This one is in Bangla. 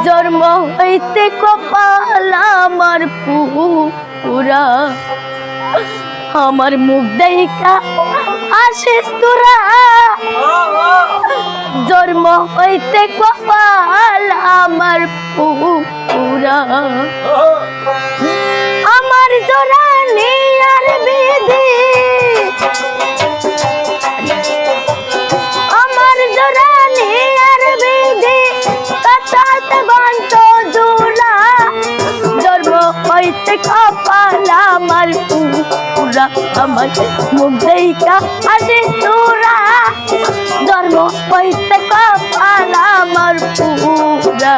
জন্ম হইতে কপাল আমার পুরা আমার মুখ দেখা আসিস তোরা জন্ম হইতে কপাল আমার পুরা আমার জোড়া নিয়ার বিধি আমার জোড়া নিয়ার বিধি কাটাতে বান্ত জোড়া জন্ম হইতে কপাল আমার পুরা আমার মুখ দেখা আসিস তোরা জন্ম হইতে কপাল আমার পুরা